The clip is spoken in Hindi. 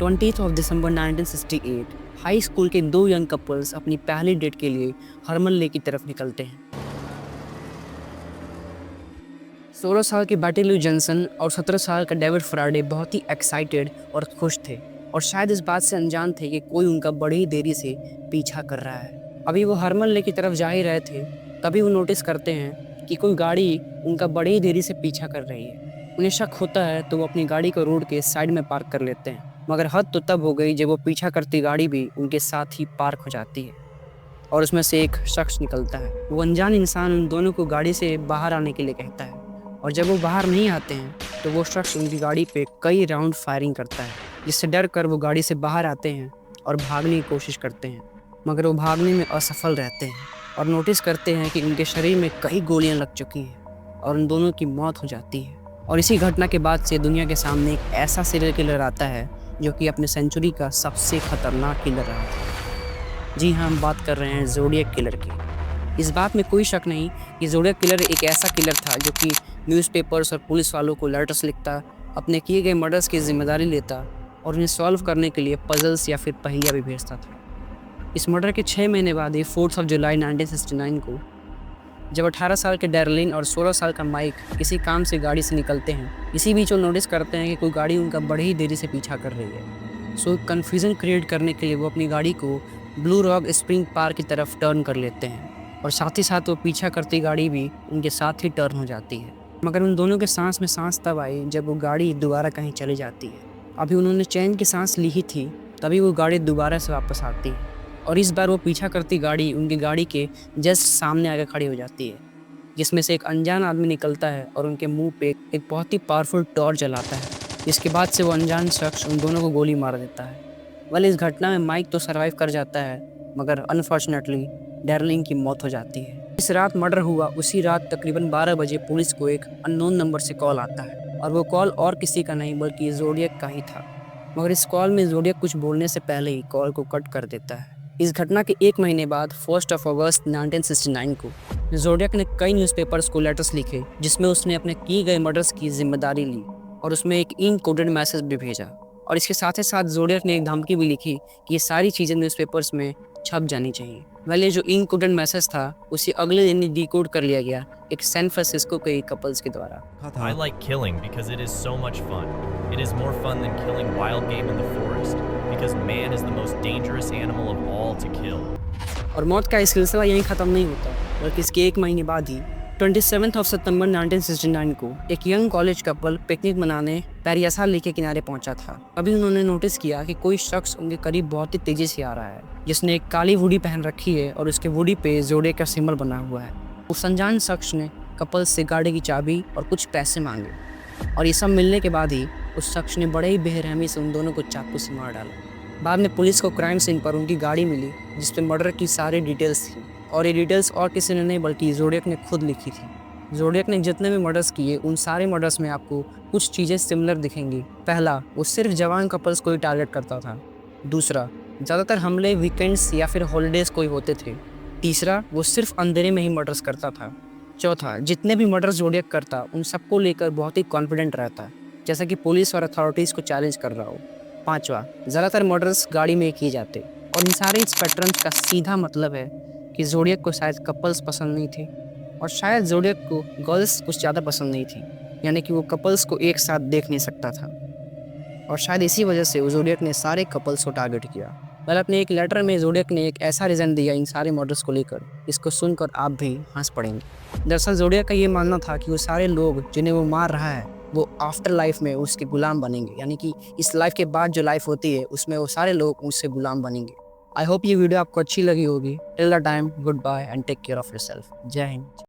20 दिसंबर 1968 हाई स्कूल के दो यंग कपल्स अपनी पहली डेट के लिए हरमन लेक की तरफ निकलते हैं। 16 साल के बैटी लू जॉनसन और 17 साल का डेविड फ्राडे बहुत ही एक्साइटेड और खुश थे और शायद इस बात से अनजान थे कि कोई उनका बड़ी ही देरी से पीछा कर रहा है। अभी वो हरमन लेक की तरफ जा ही रहे थे, तभी वो नोटिस करते हैं कि कोई गाड़ी उनका बड़ी ही देरी से पीछा कर रही है। उन्हें शक होता है तो वो अपनी गाड़ी को रोड के साइड में पार्क कर लेते हैं, मगर हद तो तब हो गई जब वो पीछा करती गाड़ी भी उनके साथ ही पार्क हो जाती है और उसमें से एक शख्स निकलता है। वो अनजान इंसान उन दोनों को गाड़ी से बाहर आने के लिए कहता है और जब वो बाहर नहीं आते हैं तो वो शख्स उनकी गाड़ी पे कई राउंड फायरिंग करता है, जिससे डर कर वो गाड़ी से बाहर आते हैं और भागने की कोशिश करते हैं, मगर वो भागने में असफल रहते हैं और नोटिस करते हैं कि उनके शरीर में कई गोलियां लग चुकी हैं और उन दोनों की मौत हो जाती है। और इसी घटना के बाद से दुनिया के सामने एक ऐसा सीरियल किलर आता है जो कि अपने सेंचुरी का सबसे खतरनाक किलर रहा था। जी हाँ, हम बात कर रहे हैं ज़ोडिएक किलर की। इस बात में कोई शक नहीं कि ज़ोडिएक किलर एक ऐसा किलर था जो कि न्यूज़पेपर्स और पुलिस वालों को लेटर्स लिखता, अपने किए गए मर्डर्स की जिम्मेदारी लेता और उन्हें सॉल्व करने के लिए पजल्स या फिर पहेलियाँ भी भेजता था। इस मर्डर के 6 महीने बाद ही 4 जुलाई 1969 को जब 18 साल के डैरलिन और 16 साल का माइक किसी काम से गाड़ी से निकलते हैं, इसी बीच वो नोटिस करते हैं कि कोई गाड़ी उनका बड़ी ही देरी से पीछा कर रही है। सो कन्फ्यूज़न क्रिएट करने के लिए वो अपनी गाड़ी को ब्लू रॉक स्प्रिंग पार्क की तरफ टर्न कर लेते हैं और साथ ही साथ वो पीछा करती गाड़ी भी उनके साथ ही टर्न हो जाती है। मगर उन दोनों के सांस में सांस तब आई जब वो गाड़ी दोबारा कहीं चली जाती है। अभी उन्होंने चैन की सांस ली ही थी, तभी वो गाड़ी दोबारा से वापस आती है और इस बार वो पीछा करती गाड़ी उनकी गाड़ी के जस्ट सामने आकर खड़ी हो जाती है, जिसमें से एक अनजान आदमी निकलता है और उनके मुंह पे एक बहुत ही पावरफुल टॉर्च जलाता है, जिसके बाद से वो अनजान शख्स उन दोनों को गोली मार देता है। वेल, इस घटना में माइक तो सर्वाइव कर जाता है, मगर अनफॉर्चुनेटली डैरलिन की मौत हो जाती है। इस रात मर्डर हुआ उसी रात तकरीबन 12 बजे पुलिस को एक अननोन नंबर से कॉल आता है और वो कॉल और किसी का नहीं बल्कि ज़ोडिएक का ही था, मगर इस कॉल में ज़ोडिएक कुछ बोलने से पहले ही कॉल को कट कर देता है। इस घटना के 1 महीने बाद 1 अगस्त 1969 को ज़ोडिएक ने कई न्यूज़पेपर्स को लेटर्स लिखे जिसमें उसने अपने किए गए मर्डर्स की जिम्मेदारी ली और उसमें एक इंक कोडेड मैसेज भी भेजा और इसके साथ ही साथ ज़ोडिएक ने एक धमकी भी लिखी कि ये सारी चीज़ें न्यूज़पेपर्स में छप जानी चाहिए। वेल, ये जो इंक कोडेड मैसेज था उसे अगले दिन ही डिकोड कर लिया गया एक सैन फ्रांसिस्को के कपल्स के द्वारा। I like killing because it is so much fun. It is more fun than killing wild game in the forest because man is the most dangerous animal of all to kill. और मौत का इस सिलसिला यहीं ख़त्म नहीं होता, बल्कि इसके 1 महीने बाद ही 27 सितंबर 1969 को एक यंग कॉलेज कपल पिकनिक मनाने पेरियासा लेक के किनारे पहुंचा था। अभी उन्होंने नोटिस किया कि कोई शख्स उनके करीब बहुत ही तेजी से आ रहा है, जिसने एक काली वुडी पहन रखी है और उसके वुडी पे ज़ोडिएक का सिंबल बना हुआ है। उस अनजान शख्स ने कपल से गाड़ी की चाबी और कुछ पैसे मांगे और ये सब मिलने के बाद ही उस शख्स ने बड़े ही बेरहमी से उन दोनों को चाकू से मार डाला। बाद में पुलिस को क्राइम सीन पर उनकी गाड़ी मिली जिस पे मर्डर की सारी डिटेल्स थी और ये डिटेल्स और किसी ने नहीं बल्कि ज़ोडिएक ने खुद लिखी थी। ज़ोडिएक ने जितने भी मर्डर्स किए उन सारे मर्डर्स में आपको कुछ चीज़ें सिमिलर दिखेंगी। पहला, वो सिर्फ जवान कपल्स को ही टारगेट करता था। दूसरा, ज़्यादातर हमले वीकेंड्स या फिर हॉलीडेज़ को ही होते थे। तीसरा, वो सिर्फ अंधेरे में ही मर्डर्स करता था। चौथा, जितने भी मर्डर्स ज़ोडिएक करता उन सबको लेकर बहुत ही कॉन्फिडेंट रहता, जैसा कि पुलिस और अथॉरिटीज़ को चैलेंज कर रहा हो। पाँचवा, ज़्यादातर मर्डर्स गाड़ी में किए जाते और इन सारे इस पैटर्न का सीधा मतलब है कि ज़ोडिएक को शायद कपल्स पसंद नहीं थे और शायद ज़ोडिएक को गर्ल्स कुछ ज़्यादा पसंद नहीं थी, यानी कि वो कपल्स को एक साथ देख नहीं सकता था और शायद इसी वजह से ज़ोडिएक ने सारे कपल्स को टारगेट किया। वेल, अपने एक लेटर में ज़ोडिएक ने एक ऐसा रीज़न दिया इन सारे मर्डर्स को लेकर, इसको सुनकर आप भी हंस पड़ेंगे। दरअसल ज़ोडिएक का ये मानना था कि वो सारे लोग जिन्हें वो मार रहा है वो आफ्टर लाइफ में उसके गुलाम बनेंगे, यानी कि इस लाइफ के बाद जो लाइफ होती है उसमें वो सारे लोग उससे गुलाम बनेंगे। आई होप ये वीडियो आपको अच्छी लगी होगी। Till the time, good bye and take care of yourself. जय हिंद।